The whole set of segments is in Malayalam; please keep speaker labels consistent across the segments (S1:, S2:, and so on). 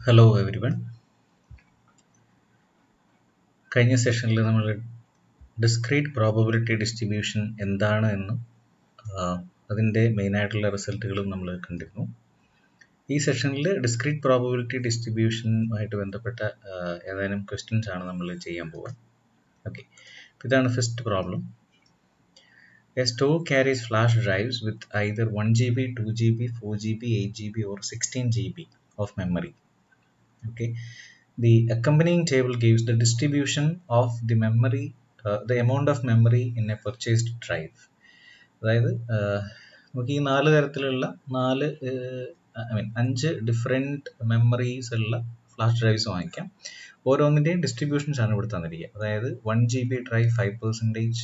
S1: Hello everyone. കഴിഞ്ഞ സെഷനിൽ നമ്മൾ ഡിസ്ക്രീറ്റ് പ്രോബബിലിറ്റി ഡിസ്ട്രിബ്യൂഷൻ എന്താണ് എന്നും അതിൻ്റെ മെയിനായിട്ടുള്ള റിസൾട്ടുകളും നമ്മൾ കണ്ടിരുന്നു. ഈ സെഷനിൽ ഡിസ്ക്രീറ്റ് പ്രോബബിലിറ്റി ഡിസ്ട്രിബ്യൂഷനുമായിട്ട് ബന്ധപ്പെട്ട ഏതാനും ക്വസ്റ്റ്യൻസ് ആണ് നമ്മൾ ചെയ്യാൻ പോവുക. ഓക്കെ, ഇതാണ് first problem. A store carries flash drives with either 1 GB, 2 GB, 4 GB, 8 GB or 16 GB of memory. Okay, the accompanying table gives the distribution of the memory, the amount of memory in a purchased drive. അതായത് നമുക്ക് ഈ 4 തരത്തിലുള്ള 5 ഡിഫറെൻറ്റ് മെമ്മറീസ് ഉള്ള ഫ്ലാഷ് ഡ്രൈവ്സ് വാങ്ങിക്കാം. ഓരോന്നിൻ്റെയും ഡിസ്ട്രിബ്യൂഷൻസ് ആണ് ഇവിടെ തന്നിരിക്കുക. അതായത് 1 GB drive 5%,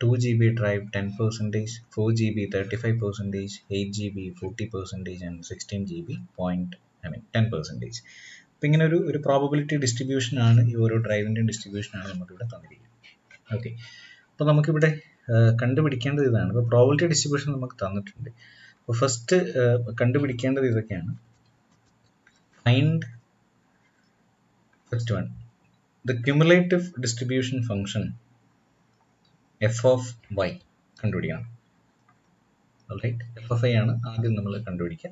S1: 2 GB drive 10%, 4 GB 35%, 8 GB 40% and 16 GB 10%. അപ്പം ഇങ്ങനെ ഒരു പ്രോബബിലിറ്റി ഡിസ്ട്രിബ്യൂഷൻ ആണ് ഈ ഓരോ ഡ്രൈവിൻ്റെ ഡിസ്ട്രിബ്യൂഷൻ ആണ് നമുക്കിവിടെ തന്നിരിക്കുന്നത്. ഓക്കെ, അപ്പോൾ നമുക്കിവിടെ കണ്ടുപിടിക്കേണ്ടത് ഇതാണ്. ഇപ്പോൾ പ്രോബബിലിറ്റി ഡിസ്ട്രിബ്യൂഷൻ നമുക്ക് തന്നിട്ടുണ്ട്. അപ്പോൾ ഫസ്റ്റ് കണ്ടുപിടിക്കേണ്ടത് ഇതൊക്കെയാണ്. Find first one the cumulative distribution function f of y കണ്ടുപിടിക്കണം. ഓൾറൈറ്റ്, f of y ആണ് ആദ്യം നമ്മൾ കണ്ടുപിടിക്കുക.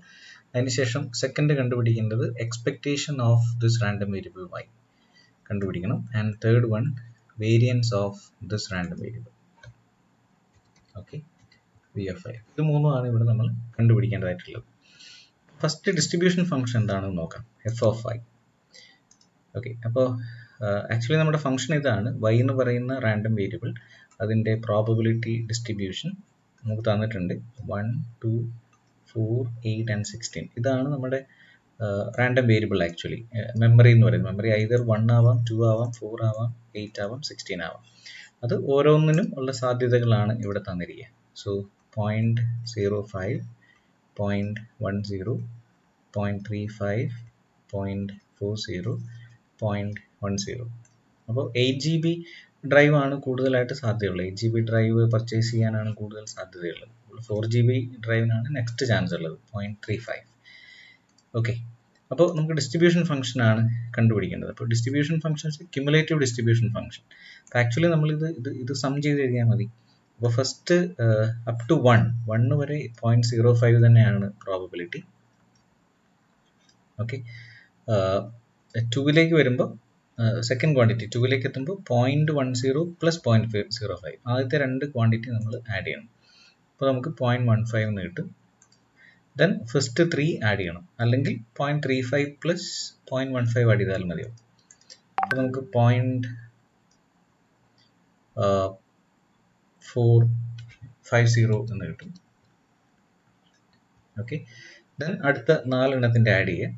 S1: അതിനുശേഷം സെക്കൻഡ് കണ്ടുപിടിക്കേണ്ടത് expectation of this random variable y കണ്ടുപിടിക്കണം. And third one variance of this random variable. Okay, v of y. ഇത് മൂന്നുമാണ് ഇവിടെ നമ്മൾ കണ്ടുപിടിക്കേണ്ടതായിട്ടുള്ളത്. ഫസ്റ്റ് ഡിസ്ട്രിബ്യൂഷൻ ഫംഗ്ഷൻ എന്താണെന്ന് നോക്കാം. f of y. ഓക്കെ, അപ്പോൾ ആക്ച്വലി നമ്മുടെ ഫംഗ്ഷൻ ഇതാണ്. y എന്ന് പറയുന്ന റാൻഡം വേരിയബിൾ, അതിൻ്റെ പ്രോബബിലിറ്റി ഡിസ്ട്രിബ്യൂഷൻ നമുക്ക് തന്നിട്ടുണ്ട്. 1, 2, 4, 8 and 16. ഇതാണ് നമ്മുടെ റാൻഡം വേരിയബിൾ. ആക്ച്വലി മെമ്മറി എന്ന് പറയുന്നത്, മെമ്മറി ഐദർ 1 ആവാം, 2 ആവാം, 4 ആവാം, 8 ആവാം, 16 ആവാം. അത് ഓരോന്നിനും ഉള്ള സാധ്യതകളാണ് ഇവിടെ തന്നിരിക്കുക. സോ 0.05, 0.10, 0.35, 0.40, 0.10. അപ്പോൾ 8 GB ഡ്രൈവ് ആണ് കൂടുതലായിട്ട് സാധ്യതയുള്ളത്. 8 GB ഡ്രൈവ് പർച്ചേസ് ചെയ്യാനാണ് കൂടുതൽ സാധ്യതയുള്ളത്. 4 GB ഡ്രൈവിനാണ് നെക്സ്റ്റ് ചാൻസ് ഉള്ളത്, 0.35. ഓക്കെ, അപ്പോൾ നമുക്ക് ഡിസ്ട്രിബ്യൂഷൻ ഫംഗ്ഷൻ ആണ് കണ്ടുപിടിക്കേണ്ടത്. അപ്പോൾ distribution functions cumulative distribution function. അപ്പോൾ ആക്ച്വലി നമ്മൾ ഇത് സം ചെയ്ത് എഴുതിയാൽ മതി. അപ്പോൾ ഫസ്റ്റ് അപ് ടു 1 വരെ 0.05 തന്നെയാണ് പ്രോബബിലിറ്റി. ഓക്കെ, 2ലേക്ക് വരുമ്പോൾ സെക്കൻഡ് ക്വാണ്ടിറ്റി 2ലേക്ക് എത്തുമ്പോൾ 0.10 പ്ലസ് 0.05. ആദ്യത്തെ രണ്ട് ക്വാണ്ടിറ്റി നമ്മൾ ആഡ് ചെയ്യണം. അപ്പോൾ നമുക്ക് 0.15 എന്ന് കിട്ടും. ദെൻ ഫസ്റ്റ് 3 ആഡ് ചെയ്യണം, അല്ലെങ്കിൽ 0.35 പ്ലസ് 0.15 ആഡ് ചെയ്താൽ മതിയാവും. അപ്പോൾ നമുക്ക് 0.450 എന്ന് കിട്ടും. ഓക്കെ, ദെൻ അടുത്ത 4 എണ്ണത്തിൻ്റെ ആഡ് ചെയ്യുക.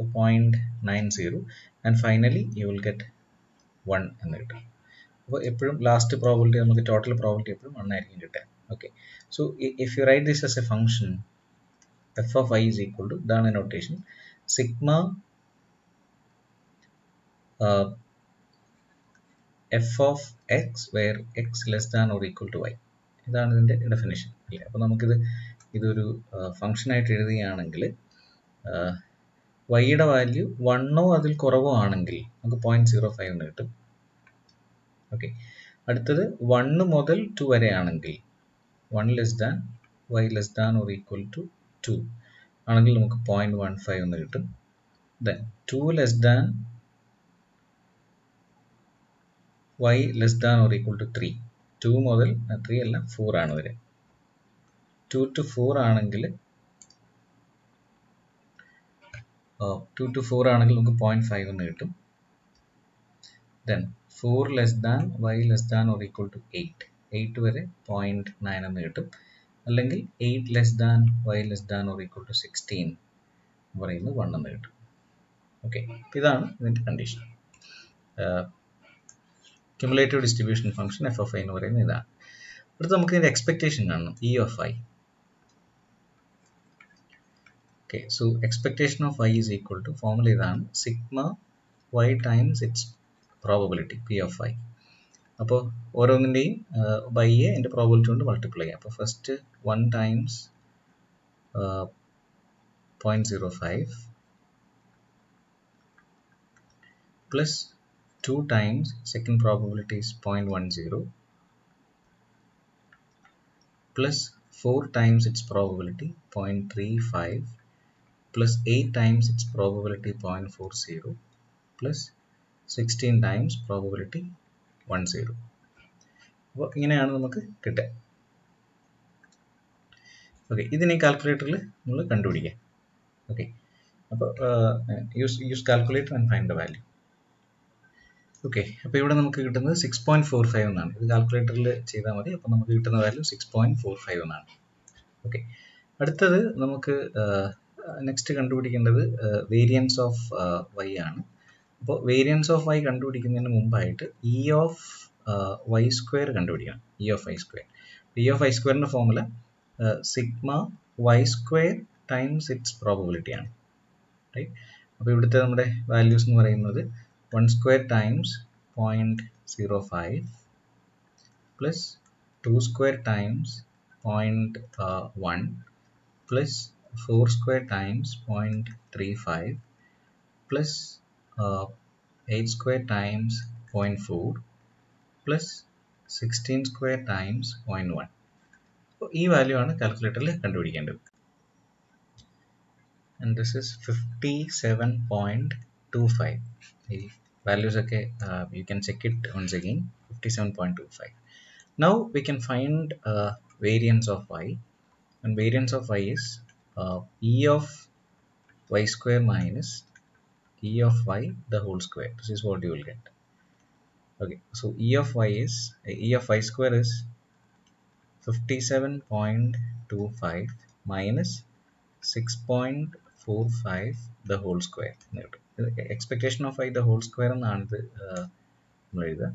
S1: 0.90 and finally you will get 1 എന്ന് കിട്ടും. അപ്പോൾ എപ്പോഴും ലാസ്റ്റ് പ്രോബിലിറ്റി നമുക്ക് ടോട്ടൽ പ്രോബിലിറ്റി എപ്പോഴും 1 ആയിരിക്കും കിട്ടുക. Okay, so if you write this as a function f of y is equal to, ഇതാണ് notation, sigma f of x where x less than or equal to y. ഇതാണ് ഇതിൻ്റെ ഡെഫിനിഷൻ. അല്ലേ, അപ്പോൾ ഇതൊരു ഫംഗ്ഷനായിട്ട് എഴുതുകയാണെങ്കിൽ വൈയുടെ വാല്യൂ 1 അതിൽ കുറവോ ആണെങ്കിൽ നമുക്ക് 0.05 എന്ന് കിട്ടും. ഓക്കെ, അടുത്തത് 1 മുതൽ 2 വരെ ആണെങ്കിൽ 1 less than y less than or equal to 2 ആണെങ്കിൽ നമുക്ക് 0.15 എന്ന് കിട്ടും. Then 2 less than y less than or equal to 3. 2 മുതൽ 3 അല്ല 4 ആണ് വരെ. 2 to 4 ആണെങ്കിൽ 2 to 4 ആണെങ്കിൽ നമുക്ക് 0.5 എന്ന് കിട്ടും. Then 4 less than y less than or equal to 8 വരെ 0.9 എന്ന് കിട്ടും. അല്ലെങ്കിൽ 8 less than y less than or equal to 16 പറയുന്നത് 1 എന്ന് കിട്ടും. ഓക്കെ, ഇതാണ് ഇതിൻ്റെ condition. Cumulative distribution function f of y എന്ന് പറയുന്നത് ഇതാണ്. അടുത്ത് നമുക്ക് ഇതിൻ്റെ എക്സ്പെക്ടേഷൻ കാണണം, e of y. Okay, so expectation of y is equal to, formula ഇതാണ്, sigma y times its probability p of y. അപ്പോൾ ഓരോന്നിൻ്റെയും ബൈയെ എൻ്റെ പ്രോബിലിറ്റി കൊണ്ട് മൾട്ടിപ്ലൈ ചെയ്യാം. അപ്പോൾ first 1 times 0.05 plus 2 times second probability is 0.10 plus 4 times its probability 0.35 plus 8 times its probability 0.40 plus 16 times probability 10. അപ്പോൾ ഇങ്ങനെയാണ് നമുക്ക് കിട്ടുക. ഓക്കെ, ഇതിനെ കാൽക്കുലേറ്ററിൽ നമ്മൾ കണ്ടുപിടിക്കാം. ഓക്കെ, അപ്പോൾ use calculator and find the value. Okay, അപ്പോൾ ഇവിടെ നമുക്ക് കിട്ടുന്നത് 6.45 എന്നാണ്. ഇത് കാൽക്കുലേറ്ററിൽ ചെയ്താൽ മതി. അപ്പോൾ നമുക്ക് കിട്ടുന്ന വാല്യൂ 6.45 എന്നാണ്. ഓക്കെ, അടുത്തത് നമുക്ക് നെക്സ്റ്റ് കണ്ടുപിടിക്കേണ്ടത് വേരിയൻസ് ഓഫ് വൈ ആണ്. അപ്പോൾ വേരിയൻസ് ഓഫ് വൈ കണ്ടുപിടിക്കുന്നതിന് മുമ്പായിട്ട് ഇ ഓഫ് വൈ സ്ക്വയർ കണ്ടുപിടിക്കണം. E of Y square. E of Y സ്ക്വയറിൻ്റെ formula sigma Y square times its probability ആണ്. റൈറ്റ്. അപ്പോൾ ഇവിടുത്തെ നമ്മുടെ വാല്യൂസ് എന്ന് പറയുന്നത് 1 square times 0.05 plus 2 square times 0.1 plus 4 square times 0.35 plus 8 square times 0.4 plus 16 square times 0.1. അപ്പോൾ ഈ വാല്യൂ ആണ് കാൽക്കുലേറ്ററിൽ കണ്ടുപിടിക്കേണ്ടത്. And this is 57.25. ഈ values ഒക്കെ you can check it once again. 57.25. Now we can find variance of y, and variance of y is e of y square minus e of y the whole square. This is what you will get. Okay, so e of y square is 57.25 minus 6.45 the whole square. Expectation of y the whole square എന്നാണ് ഇത് നമ്മൾ എഴുതുക.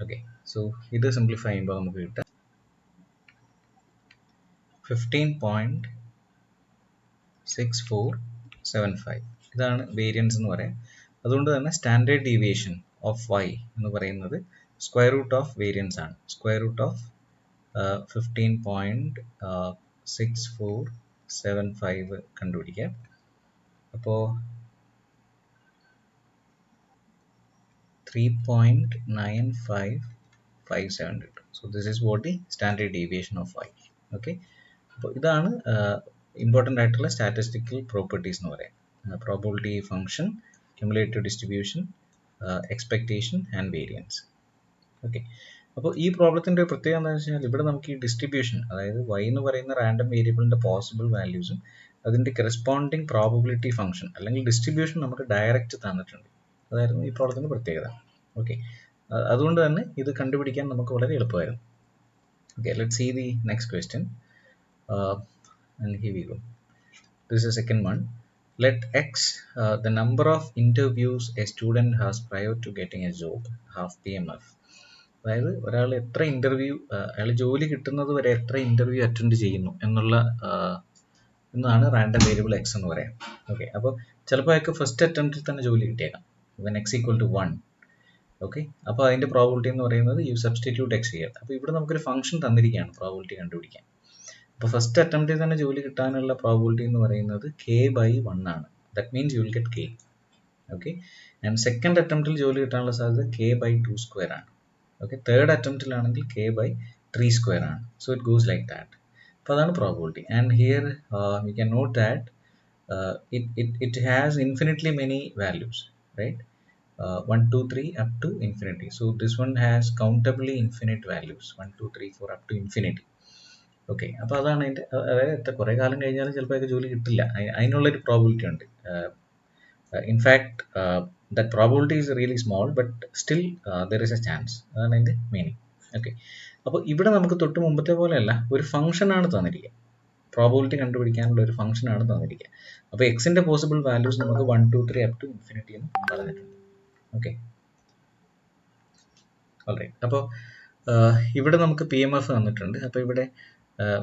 S1: ഓക്കെ, സോ ഇത് സിംപ്ലിഫൈ ചെയ്യുമ്പോൾ നമുക്ക് കിട്ടുക 15.6475. ഇതാണ് വേരിയൻസ് എന്ന് പറയാം. അതുകൊണ്ട് തന്നെ സ്റ്റാൻഡേർഡ് ഡീവിയേഷൻ ഓഫ് y എന്ന് പറയുന്നത് സ്ക്വയർ റൂട്ട് ഓഫ് വേരിയൻസ് ആണ്. സ്ക്വയർ റൂട്ട് ഓഫ് 15.6475 കണ്ടുപിടിക്കാം. അപ്പോൾ 3.9557 കിട്ടും. So this is what the standard deviation of y. Okay, അപ്പോൾ ഇതാണ് ഇമ്പോർട്ടൻ്റ് ആയിട്ടുള്ള സ്റ്റാറ്റിസ്റ്റിക്കൽ പ്രോപ്പർട്ടീസ് എന്ന് പറയാം. Probability function, cumulative distribution, expectation and variance. Okay, അപ്പോൾ ഈ പ്രോബ്ലത്തിൻ്റെ ഒരു പ്രത്യേകത എന്താണെന്ന് വെച്ച് കഴിഞ്ഞാൽ ഇവിടെ നമുക്ക് ഈ ഡിസ്ട്രിബ്യൂഷൻ, അതായത് y എന്ന് പറയുന്ന റാൻഡം വേരിയബിളിൻ്റെ പോസിബിൾ വാല്യൂസും അതിൻ്റെ കറസ്പോണ്ടിങ് പ്രോബബിലിറ്റി ഫംഗ്ഷൻ അല്ലെങ്കിൽ ഡിസ്ട്രിബ്യൂഷൻ നമുക്ക് ഡയറക്റ്റ് തന്നിട്ടുണ്ട്. അതായിരുന്നു ഈ പ്രോബ്ലത്തിൻ്റെ പ്രത്യേകത. ഓക്കെ, അതുകൊണ്ട് തന്നെ ഇത് കണ്ടുപിടിക്കാൻ നമുക്ക് വളരെ എളുപ്പമായിരുന്നു. Okay, let's see the next question. And here we go. This is the second one. Let x the number of interviews a student has prior to getting a job, half PMF. അതായത് ഒരാൾ എത്ര ഇൻ്റർവ്യൂ, അയാൾ ജോലി കിട്ടുന്നത് വരെ എത്ര ഇൻ്റർവ്യൂ അറ്റൻഡ് ചെയ്യുന്നു എന്നാണ് റാൻഡം വേരിയബിൾ എക്സ് എന്ന് പറയാം. ഓക്കെ, അപ്പോൾ ചിലപ്പോൾ അയാൾക്ക് ഫസ്റ്റ് അറ്റംപ്റ്റിൽ തന്നെ ജോലി കിട്ടിയേക്കാം, when x equal to 1. Okay, അപ്പോൾ അതിൻ്റെ പ്രോബിലിറ്റി എന്ന് പറയുന്നത് യു സബ്സ്റ്റിറ്റ്യൂട്ട് എക്സ് ചെയ്യുക. അപ്പോൾ ഇവിടെ നമുക്കൊരു ഫംഗ്ഷൻ തന്നിരിക്കുകയാണ് പ്രോബിലിറ്റി കണ്ടുപിടിക്കാൻ. അപ്പോൾ ഫസ്റ്റ് അറ്റംപ്റ്റിൽ തന്നെ ജോലി കിട്ടാനുള്ള പ്രോബിലിറ്റി എന്ന് പറയുന്നത് k/1 ആണ്. That means you will get k. Okay, and second അറ്റംപ്റ്റിൽ ജോലി കിട്ടാനുള്ള സാധ്യത k/2 സ്ക്വയർ ആണ്. ഓക്കെ, തേർഡ് അറ്റംപ്റ്റിലാണെങ്കിൽ k/3 സ്ക്വയർ ആണ്. So it goes like that. അപ്പോൾ അതാണ് probability. And here we can note that it has infinitely many values, right? 1 2 3 up to infinity. So this one has countably infinite values, 1 2 3 4 up to infinity. Okay, അപ്പോൾ അതാണ് അതിൻ്റെ, അതായത് കുറേ കാലം കഴിഞ്ഞാലും ചിലപ്പോൾ അതിന് ജോലി കിട്ടില്ല, അതിനുള്ളൊരു പ്രോബിലിറ്റി ഉണ്ട്. In fact that probability is really small but still there is A chance. അതാണ് അതിൻ്റെ മീനിങ്. ഓക്കെ, അപ്പോൾ ഇവിടെ നമുക്ക് തൊട്ട് മുമ്പത്തെ പോലെയല്ല, ഒരു ഫംഗ്ഷനാണ് തന്നിരിക്കുക. പ്രോബിലിറ്റി കണ്ടുപിടിക്കാനുള്ള ഒരു ഫംഗ്ഷനാണ് തന്നിരിക്കുക. അപ്പോൾ എക്സിൻ്റെ പോസിബിൾ വാല്യൂസ് നമുക്ക് 1 2 3 അപ് ടു ഇൻഫിനിറ്റി എന്ന് പറഞ്ഞിട്ടുണ്ട്. Okay, alright. അപ്പോൾ ഇവിടെ നമുക്ക് PMF തന്നിട്ടുണ്ട്. അപ്പോൾ ഇവിടെ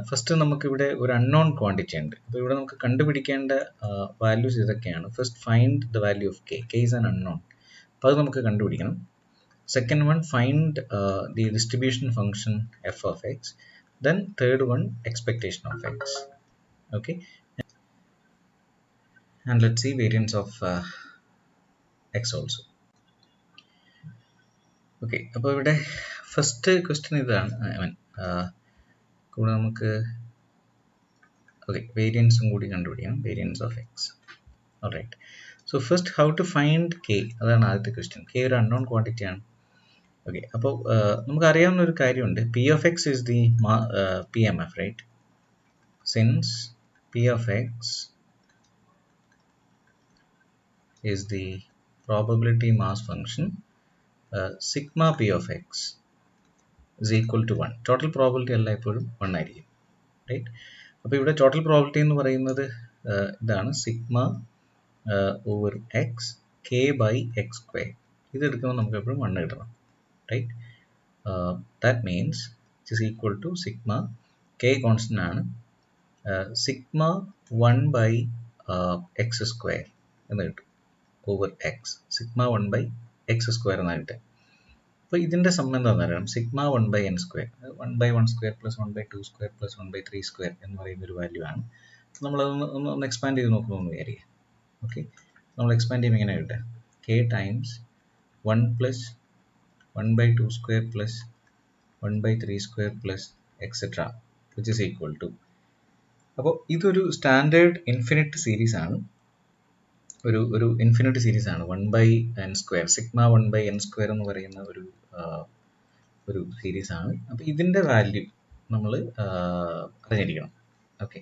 S1: ഫസ്റ്റ് നമുക്കിവിടെ ഒരു അൺനോൺ ക്വാണ്ടിറ്റി ഉണ്ട്. അപ്പോൾ ഇവിടെ നമുക്ക് കണ്ടുപിടിക്കേണ്ട വാല്യൂസ് ഇതൊക്കെയാണ്. First find the value of k. k is an unknown. അപ്പോൾ അത് നമുക്ക് കണ്ടുപിടിക്കണം. Second one find the distribution function f of x. Then third one expectation of x. Okay, and let's see variance of x also. Okay, അപ്പോൾ ഇവിടെ ഫസ്റ്റ് ക്വസ്റ്റ്യൻ ഇതാണ്. കൂടെ നമുക്ക് വേരിയൻസും കൂടി കണ്ടുപിടിക്കണം. Variance of x. Alright. So first how to find k, അതാണ് ആദ്യത്തെ ക്വസ്റ്റ്യൻ. കെ ഒരു അൺനോൺ ക്വാണ്ടിറ്റി ആണ്. ഓക്കെ, അപ്പോൾ നമുക്കറിയാവുന്ന ഒരു കാര്യമുണ്ട്. P of X is the P M F, right? Since p of x is the probability mass function, sigma p of x is equal to 1. Total probability അല്ല എപ്പോഴും 1 ആയിരിക്കും, റൈറ്റ്? അപ്പോൾ ഇവിടെ ടോട്ടൽ പ്രോബിലിറ്റി എന്ന് പറയുന്നത് ഇതാണ്, sigma over x k by x square. ഇത് എടുക്കുമ്പോൾ നമുക്ക് എപ്പോഴും 1 കിട്ടണം, right? That means it is equal to sigma, k constant ആണ്, സിഗ്മ 1 ബൈ എക്സ് സ്ക്വയർ എന്ന് കിട്ടും over x. Sigma 1 by x square എന്നാണ് കിട്ടുക. അപ്പോൾ ഇതിൻ്റെ സം എന്താണെന്ന് അറിയാം. Sigma 1 by n square, 1 by 1 square plus 1 by 2 square plus 1 by 3 square എന്ന് പറയുന്ന ഒരു വാല്യൂ ആണ്. നമ്മളതൊന്ന് എക്സ്പാൻഡ് ചെയ്ത് നോക്കുമെന്ന് വിചാരിക്കുക. ഓക്കെ, നമ്മൾ എക്സ്പാൻഡ് ചെയ്യുമ്പോൾ ഇങ്ങനെ കിട്ടുക, k times 1 plus 1 by 2 square plus 1 by 3 square plus etcetera which is equal to. അപ്പോൾ ഇതൊരു സ്റ്റാൻഡേർഡ് ഇൻഫിനിറ്റ് സീരീസ് ആണ്. ഒരു ഇൻഫിനിറ്റ് സീരീസ് ആണ്. 1 by n square, sigma 1 by n square എന്ന് പറയുന്ന ഒരു സീരീസ് ആണ്. അപ്പോൾ ഇതിൻ്റെ വാല്യൂ നമ്മൾ അറിഞ്ഞിരിക്കണം. ഓക്കെ,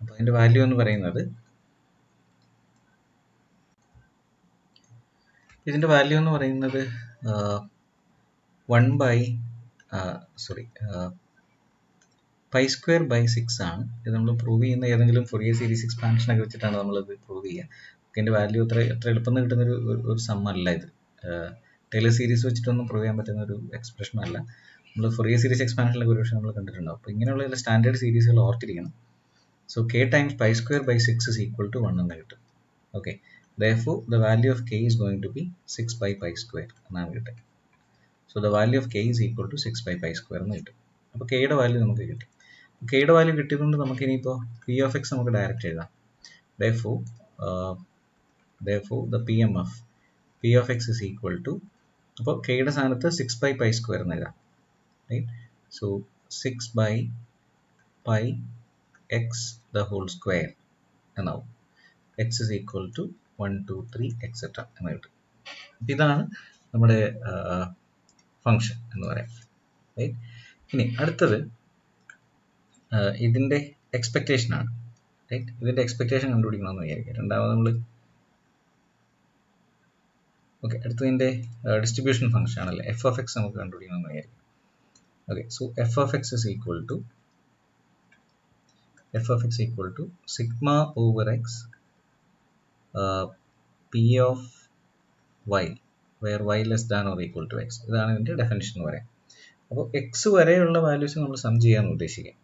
S1: അപ്പോൾ അതിൻ്റെ വാല്യൂ എന്ന് പറയുന്നത്, ഇതിൻ്റെ വാല്യൂ എന്ന് പറയുന്നത് 1 ബൈ പൈ സ്ക്വയർ ബൈ 6 ആണ്. ഇത് നമ്മൾ പ്രൂവ് ചെയ്യുന്ന ഏതെങ്കിലും ഫൊറിയർ സീരീസ് എക്സ്പാൻഷനൊക്കെ വെച്ചിട്ടാണ് നമ്മളത് പ്രൂവ് ചെയ്യുക. ഇതിൻ്റെ വാല്യൂ എത്ര എളുപ്പം കിട്ടുന്ന ഒരു സം അല്ല ഇത്. ടൈലർ സീരീസ് വെച്ചിട്ടൊന്നും പ്രൂവ് ചെയ്യാൻ പറ്റുന്ന ഒരു എക്സ്പ്രഷൻ അല്ല. നമ്മൾ ഫൊറിയർ സീരീസ് എക്സ്പാൻഷനിലൊക്കെ ഒരു പക്ഷേ നമ്മൾ കണ്ടിട്ടുണ്ടാവും. അപ്പോൾ ഇങ്ങനെയുള്ള ചില സ്റ്റാൻഡേർഡ് സീരീസുകൾ ഓർത്തിരിക്കണം. So k times pi square by 6 is equal to 1 എന്ന് കിട്ടും. Okay, therefore the value of k is going to be 6 by pi square എന്നാണ് കിട്ടുക. So the value of k is equal to 6 by pi square എന്ന് കിട്ടും. അപ്പോൾ കെയുടെ വാല്യൂ നമുക്ക് കിട്ടി. കെയുടെ വാല്യൂ കിട്ടിയതുകൊണ്ട് നമുക്ക് ഇനിയിപ്പോൾ പി ഓഫ് എക്സ് നമുക്ക് ഡയറക്റ്റ് എഴുതാം. therefore the PMF P of x is equal to, അപ്പോൾ കെയുടെ സ്ഥാനത്ത് 6 by pi square എന്ന് എഴുതാം, right? So 6 by pi x the whole square എന്നാവും. x is equal to 1 2 3 etc എന്ന് കിട്ടും. ഇതാണ് നമ്മുടെ ഫംഗ്ഷൻ എന്ന് പറയാം, റൈറ്റ്? ഇനി അടുത്തത് ഇതിൻ്റെ എക്സ്പെക്റ്റേഷൻ ആണ്, റൈറ്റ്? ഇതിൻ്റെ എക്സ്പെക്റ്റേഷൻ കണ്ടുപിടിക്കണമെന്ന് വിചാരിക്കുക. രണ്ടാമത് നമ്മൾ അടുത്തതിൻ്റെ ഡിസ്ട്രിബ്യൂഷൻ ഫംഗ്ഷൻ ആണല്ലേ, എഫ് ഓഫ് എക്സ് നമുക്ക് കണ്ടുപിടിക്കണമെന്ന് വിചാരിക്കും. Okay, so f of X is equal to sigma over x P of y where y less than or equal to x. ഇതാണ് ഇതിൻ്റെ ഡെഫിനിഷൻ എന്ന് പറയാം. അപ്പോൾ എക്സ് വരെയുള്ള വാല്യൂസ് നമ്മൾ സം ചെയ്യാൻ ഉദ്ദേശിക്കുക.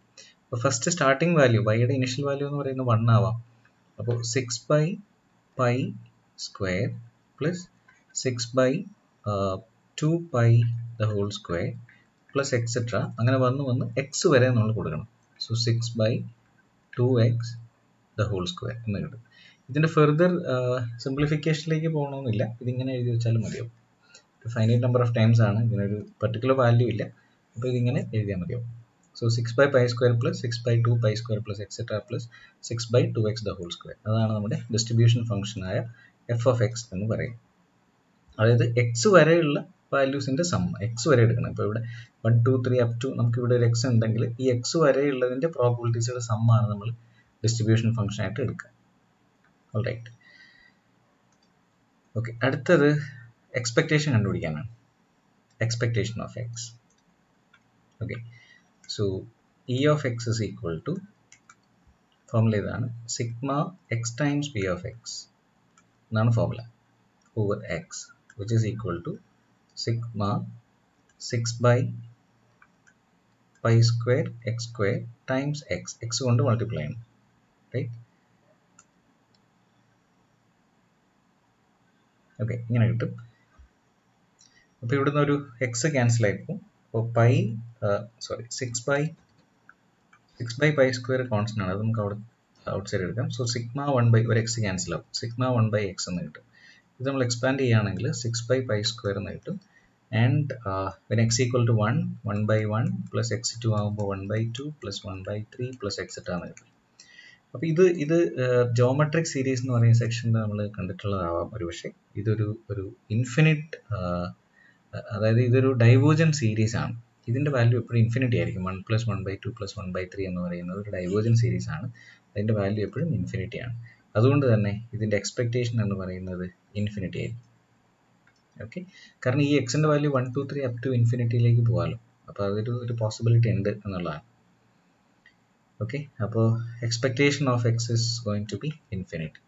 S1: അപ്പോൾ ഫസ്റ്റ് സ്റ്റാർട്ടിംഗ് വാല്യൂ, വൈയുടെ ഇനിഷ്യൽ വാല്യൂ എന്ന് പറയുന്നത് 1 ആവാം. അപ്പോൾ 6 by pi square plus 6 by 2 pi the whole square plus etcetera അങ്ങനെ വന്ന് എക്സ് വരെ നമ്മൾ കൊടുക്കണം. So 6 by 2x the whole square എന്ന് കിട്ടും. ഇതിൻ്റെ ഫെർദർ സിംപ്ലിഫിക്കേഷനിലേക്ക് പോകണമെന്നില്ല, ഇതിങ്ങനെ എഴുതി വെച്ചാലും മതിയാവും. ഫൈനൈറ്റ് നമ്പർ ഓഫ് ടൈംസ് ആണ്, ഇതിനൊരു പെർട്ടിക്കുലർ വാല്യൂ ഇല്ല. അപ്പോൾ ഇതിങ്ങനെ എഴുതിയാൽ മതിയാവും. So 6 by pi square plus 6 by 2 pi square plus etcetera plus 6 by 2x the whole square. അതാണ് നമ്മുടെ ഡിസ്ട്രിബ്യൂഷൻ ഫംഗ്ഷനായ എഫ് ഓഫ് എക്സ് എന്ന് പറയും. അതായത് എക്സ് വരെയുള്ള വാല്യൂസിൻ്റെ സം, എക്സ് വരെ എടുക്കണം. ഇപ്പോൾ ഇവിടെ 1 2 3 അപ് ടു നമുക്കിവിടെ ഒരു എക്സ് ഉണ്ടെങ്കിൽ ഈ എക്സ് വരെയുള്ളതിൻ്റെ പ്രോബിലിറ്റീസുടെ സമ്മാണ് നമ്മൾ ഡിസ്ട്രിബ്യൂഷൻ ഫംഗ്ഷൻ ആയിട്ട് എടുക്കുക. Alright, okay. അടുത്തത് എക്സ്പെക്റ്റേഷൻ കണ്ടുപിടിക്കാനാണ്, expectation of X. Okay, so E of X is equal to, formula ഇതാണ്, sigma X times P of X എന്നാണ് formula, over X which is equal to sigma 6 by pi square x square times X, X കൊണ്ട് മൾട്ടിപ്ലൈ ചെയ്യണം, റൈറ്റ്? ഓക്കെ, ഇങ്ങനെ കിട്ടും. അപ്പോൾ ഇവിടുന്ന് ഒരു എക്സ് ക്യാൻസൽ ആയിപ്പോവും. അപ്പോൾ six by pi square constant ആണ്, അത് നമുക്ക് അവിടെ ഔട്ട് സൈഡ് എടുക്കാം. സോ സിഗ്മ 1 ബൈ ഒരു എക്സ് ക്യാൻസൽ ആവും, സിഗ്മ 1 ബൈ എക്സ് എന്ന് കിട്ടും. ഇത് നമ്മൾ എക്സ്പാൻഡ് ചെയ്യുകയാണെങ്കിൽ 6/π² എന്ന് കിട്ടും. And when x equal to 1, 1/1 plus x2 ആകുമ്പോൾ 1/2 പ്ലസ് 1/3 പ്ലസ് എക്സെട്ര എന്ന് കിട്ടും. അപ്പോൾ ഇത് ജോമെട്രിക് സീരീസ് എന്ന് പറയുന്ന സെക്ഷനിൽ നമ്മൾ കണ്ടിട്ടുള്ളതാവാം ഒരുപക്ഷെ. ഇതൊരു ഇൻഫിനിറ്റ്, അതായത് ഇതൊരു ഡൈവേർജന്റ് സീരീസ് ആണ്. ഇതിൻ്റെ വാല്യൂ എപ്പോഴും ഇൻഫിനിറ്റി ആയിരിക്കും. 1 പ്ലസ് 1/2 പ്ലസ് 1/3 എന്ന് പറയുന്നത് ഒരു ഡൈവേർജന്റ് സീരീസ് ആണ്. അതിൻ്റെ വാല്യൂ എപ്പോഴും ഇൻഫിനിറ്റി ആണ്. അതുകൊണ്ട് തന്നെ ഇതിൻ്റെ എക്സ്പെക്റ്റേഷൻ എന്ന് പറയുന്നത് ഇൻഫിനിറ്റി ആയിരിക്കും. ഓക്കെ, കാരണം ഈ എക്സിൻ്റെ വാല്യൂ 1, 2, 3 അപ് ടു ഇൻഫിനിറ്റിയിലേക്ക് പോകാമല്ലോ. അപ്പോൾ അതൊരു പോസിബിലിറ്റി ഉണ്ട് എന്നുള്ളതാണ്. ഓക്കെ, അപ്പോൾ expectation of X is going to be infinite.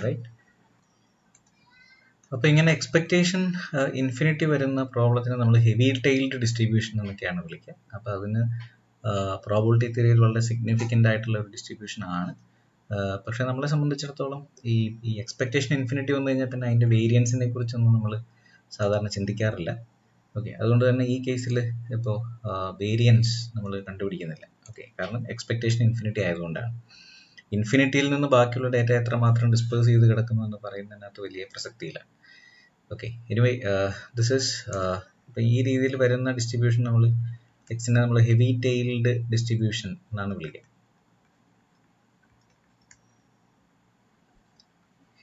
S1: Right. അപ്പോൾ ഇങ്ങനെ എക്സ്പെക്റ്റേഷൻ ഇൻഫിനിറ്റി വരുന്ന പ്രോബ്ലത്തിന് നമ്മൾ ഹെവി ടെയിൽഡ് ഡിസ്ട്രിബ്യൂഷൻ എന്നൊക്കെയാണ് വിളിക്കുക. അപ്പോൾ അതിന് പ്രോബിലിറ്റി തിയറിയിൽ വളരെ സിഗ്നിഫിക്കൻ്റ് ആയിട്ടുള്ള ഒരു ഡിസ്ട്രിബ്യൂഷൻ ആണ്. പക്ഷേ നമ്മളെ സംബന്ധിച്ചിടത്തോളം ഈ എക്സ്പെക്റ്റേഷൻ ഇൻഫിനിറ്റി വന്നു കഴിഞ്ഞാൽ പിന്നെ അതിൻ്റെ വേരിയൻസിനെ കുറിച്ചൊന്നും നമ്മൾ സാധാരണ ചിന്തിക്കാറില്ല. ഓക്കെ, അതുകൊണ്ട് തന്നെ ഈ കേസിൽ ഇപ്പോൾ വേരിയൻസ് നമ്മൾ കണ്ടുപിടിക്കുന്നില്ല. ഓക്കെ, കാരണം എക്സ്പെക്റ്റേഷൻ ഇൻഫിനിറ്റി ആയതുകൊണ്ടാണ്. ഇൻഫിനിറ്റിയിൽ നിന്ന് ബാക്കിയുള്ള ഡേറ്റ എത്രമാത്രം ഡിസ്പേഴ്സ് ചെയ്ത് കിടക്കുന്നു എന്ന് പറയുന്നതിനകത്ത് വലിയ പ്രസക്തിയില്ല. ഓക്കെ, എനിവേ ദിസ് ഇസ് ഇപ്പോൾ ഈ രീതിയിൽ വരുന്ന ഡിസ്ട്രിബ്യൂഷൻ നമ്മൾ എക്സിനെ നമ്മൾ ഹെവി ടെയിൽഡ് ഡിസ്ട്രിബ്യൂഷൻ എന്നാണ് വിളിക്കുക.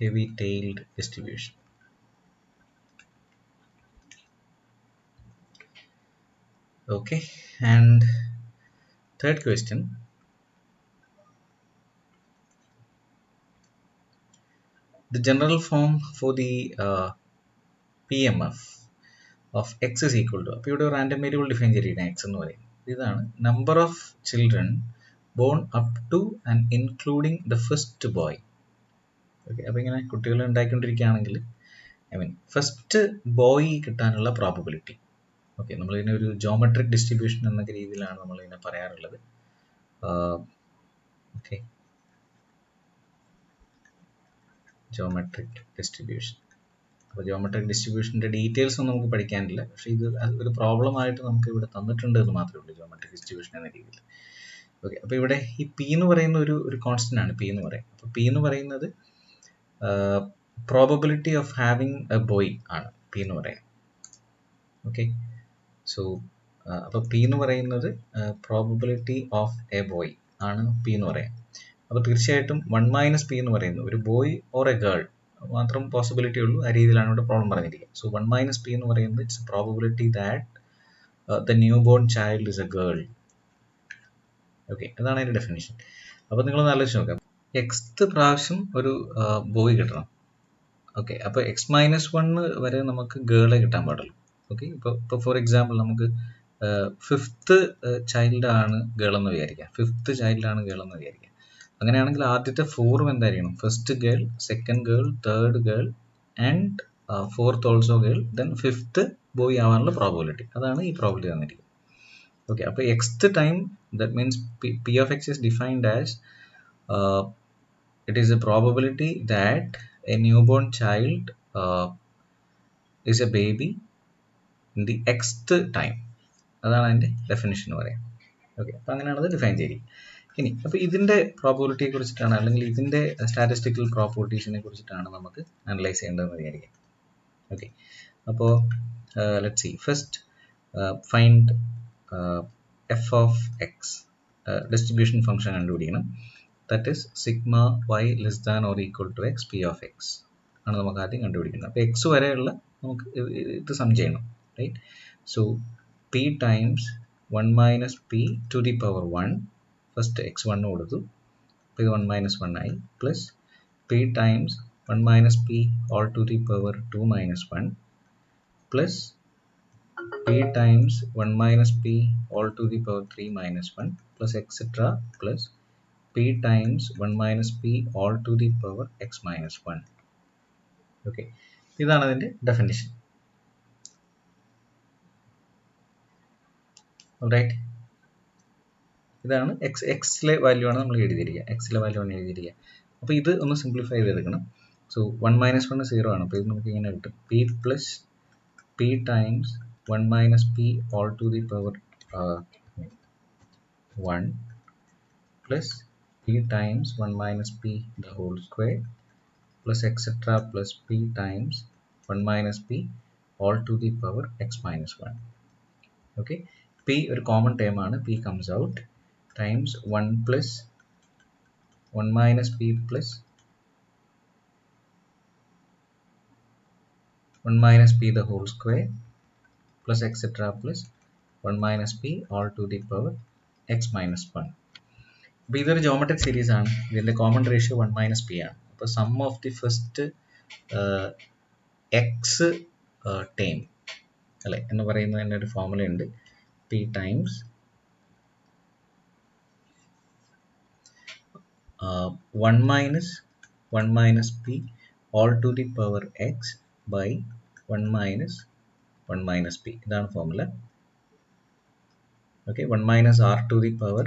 S1: heavy tailed distribution. Okay, and third question, the general form for the PMF of x is equal to, അപ്പോൾ ഇവിടെ ഒരു റാൻഡം വേരിയബിൾ ഡിഫൈൻ ചെയ്തിരിക്കുകയാണ് x എന്ന് പറയും. ഇതാണ് number of children bone up two and including the first boy. Okay, അപ്പോൾ ഇങ്ങനെ കുട്ടികൾ ഉണ്ടായിക്കൊണ്ടിരിക്കുകയാണെങ്കിൽ ഫസ്റ്റ് ബോയ് കിട്ടാനുള്ള പ്രോബബിലിറ്റി. ഓക്കെ, നമ്മളിതിനെ ഒരു ജോമെട്രിക് ഡിസ്ട്രിബ്യൂഷൻ എന്ന രീതിയിലാണ് നമ്മളിതിനെ പറയാറുള്ളത്. Okay, geometric distribution. അപ്പോൾ ജോമെട്രിക് ഡിസ്ട്രിബ്യൂഷൻ്റെ ഡീറ്റെയിൽസ് ഒന്നും നമുക്ക് പഠിക്കാനില്ല. പക്ഷേ ഇത് ഒരു പ്രോബ്ലമായിട്ട് നമുക്ക് ഇവിടെ തന്നിട്ടുണ്ട് എന്ന് മാത്രമേ ഉള്ളൂ, ജോമെട്രിക് ഡിസ്ട്രിബ്യൂഷൻ എന്ന രീതിയിൽ. ഓക്കെ, അപ്പോൾ ഇവിടെ ഈ പി എന്ന് പറയുന്ന ഒരു കോൺസ്റ്റൻ്റ് ആണ് പി എന്ന് പറയുന്നത്. അപ്പോൾ പി എന്ന് പറയുന്നത് probability of having A boy ആണ് പി എന്ന് പറയാം. ഓക്കെ, സോ അപ്പോൾ പി എന്ന് പറയുന്നത് പ്രോബബിലിറ്റി ഓഫ് എ ബോയ് ആണ് പി എന്ന് പറയാം. അപ്പോൾ തീർച്ചയായിട്ടും 1 - p എന്ന് പറയുന്നത് ഒരു ബോയ് ഓർ എ ഗേൾ മാത്രം പോസിബിലിറ്റി ഉള്ളൂ. ആ രീതിയിലാണ് ഇവിടെ പ്രോബ്ലം പറഞ്ഞിരിക്കുക. സോ 1 - p എന്ന് പറയുന്നത് it's probability that the new born child is A girl. Okay, അതാണ് അതിൻ്റെ ഡെഫിനിഷൻ. അപ്പോൾ നിങ്ങളൊന്ന് ആലോചിച്ച് നോക്കാം, എക്സ്ത് പ്രാവശ്യം ഒരു ബോയ് കിട്ടണം. ഓക്കെ, അപ്പോൾ x-1 വരെ നമുക്ക് ഗേളെ കിട്ടാൻ പാടുള്ളൂ. ഓക്കെ, ഇപ്പോൾ ഫോർ എക്സാമ്പിൾ നമുക്ക് 5th ചൈൽഡാണ് ഗേൾ എന്ന് വിചാരിക്കാം. 5th ചൈൽഡാണ് ഗേൾ എന്ന് വിചാരിക്കാം. അങ്ങനെയാണെങ്കിൽ ആദ്യത്തെ 4 എന്തായിരിക്കണം? First girl, second girl, third girl and 4th also girl, then 5th boy ആവാനുള്ള പ്രോബബിലിറ്റി. അതാണ് ഈ പ്രോബബിലിറ്റി തന്നിരിക്കുന്നത്. ഓക്കെ, അപ്പോൾ xth time that means P of X is defined as it is a probability that a newborn child is a baby in the xth time. അതാണ് അതിൻ്റെ ഡെഫിനിഷൻ എന്ന് പറയാം. ഓക്കെ, അപ്പോൾ അങ്ങനെയാണ് അത് ഡിഫൈൻ ചെയ്തിരിക്കുന്നത്. ഇനി അപ്പോൾ ഇതിൻ്റെ പ്രോബബിലിറ്റിയെ കുറിച്ചിട്ടാണ്, അല്ലെങ്കിൽ ഇതിൻ്റെ സ്റ്റാറ്റിസ്റ്റിക്കൽ പ്രോപ്പർട്ടീസിനെ കുറിച്ചിട്ടാണ് നമുക്ക് അനലൈസ് ചെയ്യേണ്ടതെന്ന് വിചാരിക്കാം. ഓക്കെ, അപ്പോൾ let's see. First find F of X, distribution function കണ്ടുപിടിക്കണം. That is sigma y less than or equal to X P of X ആണ് നമുക്ക് ആദ്യം കണ്ടുപിടിക്കുന്നത്. അപ്പോൾ എക്സ് വരെയുള്ള നമുക്ക് ഇത് സം ചെയ്യണം. Right, so p times 1 - p to the power 1, first x1 കൊടുത്തു, അപ്പോൾ ഇത് 1 - 1 ആയി, plus p times 1 - p all to the power 2 - 1, plus p times 1 - p all to the power 3 - 1, plus etcetera, plus p times 1 - p all to the power x - 1. Okay, ഇതാണ് അതിൻ്റെ ഡെഫിനിഷൻ. റൈറ്റ്, ഇതാണ് എക്സിലെ വാല്യൂ ആണ് നമ്മൾ എഴുതിയിരിക്കുക. എക്സിലെ വാല്യൂ ആണ് എഴുതിയിരിക്കുക. അപ്പോൾ ഇത് ഒന്ന് സിംപ്ലിഫൈ ചെയ്തെടുക്കണം. സോ 1 - 1 0 ആണ്. അപ്പോൾ ഇത് നമുക്ക് ഇങ്ങനെ കിട്ടും, p plus p times 1 - p all to the power 1 plus p times 1 - p the whole square plus etc plus p times 1 minus p all to the power x minus 1. Okay, p ഒരു common term ആണ്, p comes out times 1 plus 1 minus p plus 1 minus p the whole square plus etc plus 1 minus p all to the power x minus 1. അപ്പോൾ ഇതൊരു ജോമെട്രിക് സീരീസ് ആണ്, ഇതിൻ്റെ കോമൺ റേഷ്യോ 1 മൈനസ് പി ആണ്. അപ്പോൾ sum of the first x term അല്ലെ എന്ന് പറയുന്നതിൻ്റെ ഒരു ഫോർമുല ഉണ്ട്, p times 1 minus p all to the power x by 1 minus p. ഇതാണ് formula. Okay, 1 minus r to the power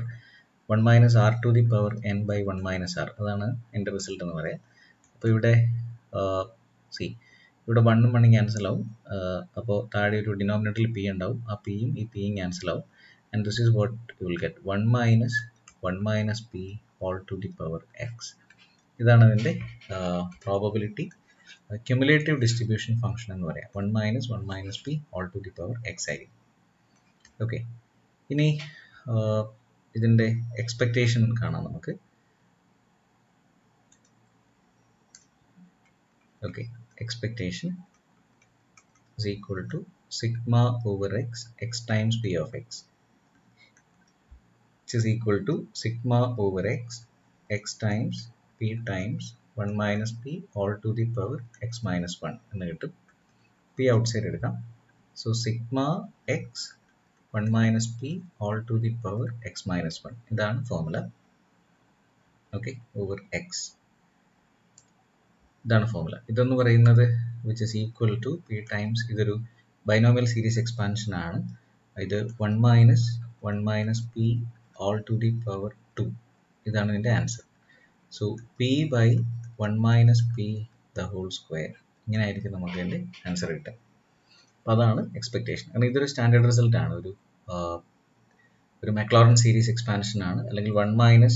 S1: 1 minus r to the power n by 1 minus r, അതാണ് എൻ്റെ റിസൾട്ട് എന്ന് പറയാം. അപ്പോൾ ഇവിടെ ഇവിടെ 1 1 ക്യാൻസൽ ആവും, അപ്പോൾ താഴെ ഒരു ഡിനോമിനേറ്ററിൽ പി ഉണ്ടാവും, ആ പിയും ഈ പിയും ക്യാൻസൽ ആവും. And this is what you will get 1 minus p all to the power x. ഇതാണ് അതിൻ്റെ പ്രോബബിലിറ്റി ക്യുമുലേറ്റീവ് ഡിസ്ട്രിബ്യൂഷൻ ഫംഗ്ഷൻ എന്ന് പറയാം. 1 minus p all to the power x ആയിരിക്കും. ഓക്കെ, ഇനി ഇതിൻ്റെ എക്സ്പെക്റ്റേഷൻ കാണാം നമുക്ക്. Okay, expectation is equal to sigma over x, x times p of x, which is equal to sigma over x, x times p times 1 minus p all to the power x minus 1 എന്ന് കിട്ടും. p outside എടുക്കാം. So sigma x 1 minus p all to the power x minus 1, ഇതാണ് ഫോർമുല. ഓക്കെ, ഓവർ x, ഇതാണ് ഫോർമുല. ഇതെന്ന് പറയുന്നത് which is equal to p times, ഇതൊരു ബൈനോമിയൽ സീരീസ് എക്സ്പാൻഷൻ ആണ്. ഇത് 1 minus p all to the power 2, ഇതാണ് ഇതിൻ്റെ answer. So p by 1 minus p the whole square, ഇങ്ങനെ ആയിരിക്കും നമുക്ക് ഇതിൻ്റെ ആൻസർ കിട്ടുക. അപ്പോൾ അതാണ് എക്സ്പെക്റ്റേഷൻ. കാരണം ഇതൊരു സ്റ്റാൻഡേർഡ് റിസൾട്ട് ആണ്, ഒരു മക്ലോറൻ സീരീസ് എക്സ്പാൻഷൻ ആണ്, അല്ലെങ്കിൽ 1 minus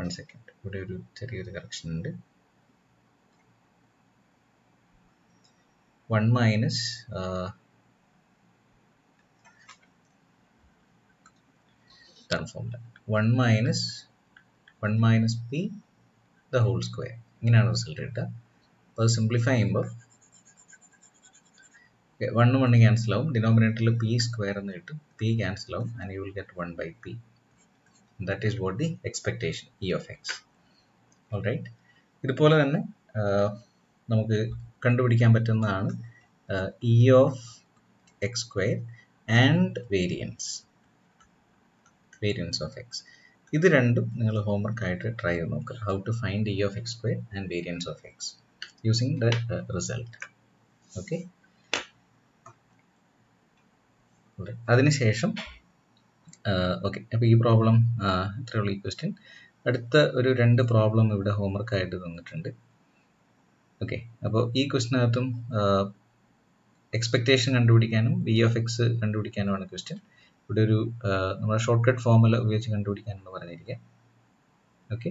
S1: 1 second, ഇവിടെ ഒരു ചെറിയൊരു കറക്ഷൻ ഉണ്ട്. 1 minus 1 minus p the whole square, ഇങ്ങനെയാണ് റിസൾട്ട് കിട്ടുക. അപ്പോൾ അത് സിംപ്ലിഫൈ ചെയ്യുമ്പോൾ 1 1 ക്യാൻസൽ ആവും, ഡിനോമിനേറ്ററിൽ p സ്ക്വയർ എന്ന് കിട്ടും, p ക്യാൻസൽ ആവും, and you will get 1 by p. That is what the expectation E of x. Alright, ഇതുപോലെ തന്നെ നമുക്ക് കണ്ടുപിടിക്കാൻ പറ്റുന്നതാണ് E of x square and variance of x. ഇത് രണ്ടും നിങ്ങൾ ഹോംവർക്ക് ആയിട്ട് ട്രൈ ചെയ്ത് നോക്കുക. How to find E of x square and variance of x using the result. Okay, അതിനുശേഷം ഓക്കെ, അപ്പോൾ ഈ പ്രോബ്ലം ഇത്രയുള്ള ഈ ക്വസ്റ്റ്യൻ. അടുത്ത ഒരു 2 പ്രോബ്ലം ഇവിടെ ഹോംവർക്ക് ആയിട്ട് തന്നിട്ടുണ്ട്. ഓക്കെ, അപ്പോൾ ഈ ക്വസ്റ്റിനകത്തും എക്സ്പെക്റ്റേഷൻ കണ്ടുപിടിക്കാനും വി ഓഫ് എക്സ് കണ്ടുപിടിക്കാനുമാണ് ക്വസ്റ്റ്യൻ. ഇവിടെ ഒരു നമ്മുടെ ഷോർട്ട് കട്ട് ഫോർമുല ഉപയോഗിച്ച് കണ്ടുപിടിക്കാനാണ് പറഞ്ഞിരിക്കുക. Okay,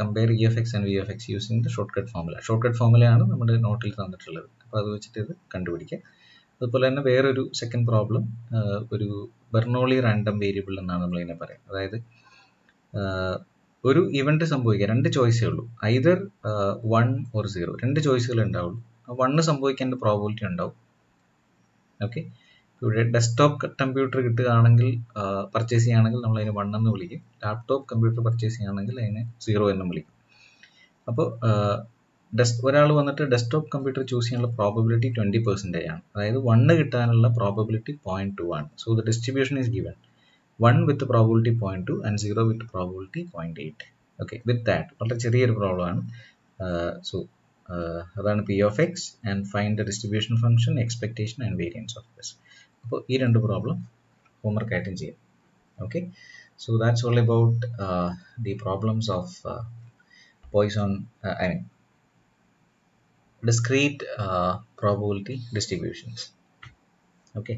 S1: compare E of X and V of X using the shortcut formula. Shortcut ഫോർമുലയാണ് നമ്മുടെ നോട്ടിൽ തന്നിട്ടുള്ളത്, അപ്പോൾ അത് വെച്ചിട്ട് ഇത് കണ്ടുപിടിക്കുക. അതുപോലെ തന്നെ വേറൊരു സെക്കൻഡ് പ്രോബ്ലം, ഒരു ബെർണോളി റാൻഡം വേരിയബിൾ എന്നാണ് നമ്മളിതിനെ പറയുക. അതായത് ഒരു ഇവന്റ് സംഭവിക്കുക, 2 ചോയ്സേ ഉള്ളൂ, ഐദർ 1 or 0, 2 ചോയ്സുകൾ ഉണ്ടാവുള്ളൂ. 1 സംഭവിക്കേണ്ട പ്രോബിലിറ്റി ഉണ്ടാവും. ഓക്കെ, ഇവിടെ ഡെസ്ക്ടോപ്പ് കമ്പ്യൂട്ടർ കിട്ടുകയാണെങ്കിൽ പർച്ചേസ് ചെയ്യുകയാണെങ്കിൽ നമ്മൾ അതിന് 1 എന്ന് വിളിക്കും. ലാപ്ടോപ്പ് കമ്പ്യൂട്ടർ പർച്ചേസ് ചെയ്യുകയാണെങ്കിൽ അതിന് 0 എന്നും വിളിക്കും. അപ്പോൾ ഒരാൾ വന്നിട്ട് ഡെസ്ക്ടോപ്പ് കമ്പ്യൂട്ടർ ചൂസ് ചെയ്യാനുള്ള പ്രോബബിലിറ്റി 20% ആണ്, അതായത് 1 കിട്ടാനുള്ള പ്രോബബിലിറ്റി 0.2 ആണ്. So the distribution is given 1 with probability 0.2 and 0 with probability 0.8. Okay, with that വളരെ ചെറിയൊരു പ്രോബ്ലം ആണ്. സോ അതാണ് p of X and find the distribution function, expectation and variance of this. അപ്പോൾ ഈ 2 പ്രോബ്ലം ഹോംവർക്ക് ആയിട്ടും ചെയ്യാം. Okay, so that's all about the problems of Poisson, discrete probability distributions. Okay.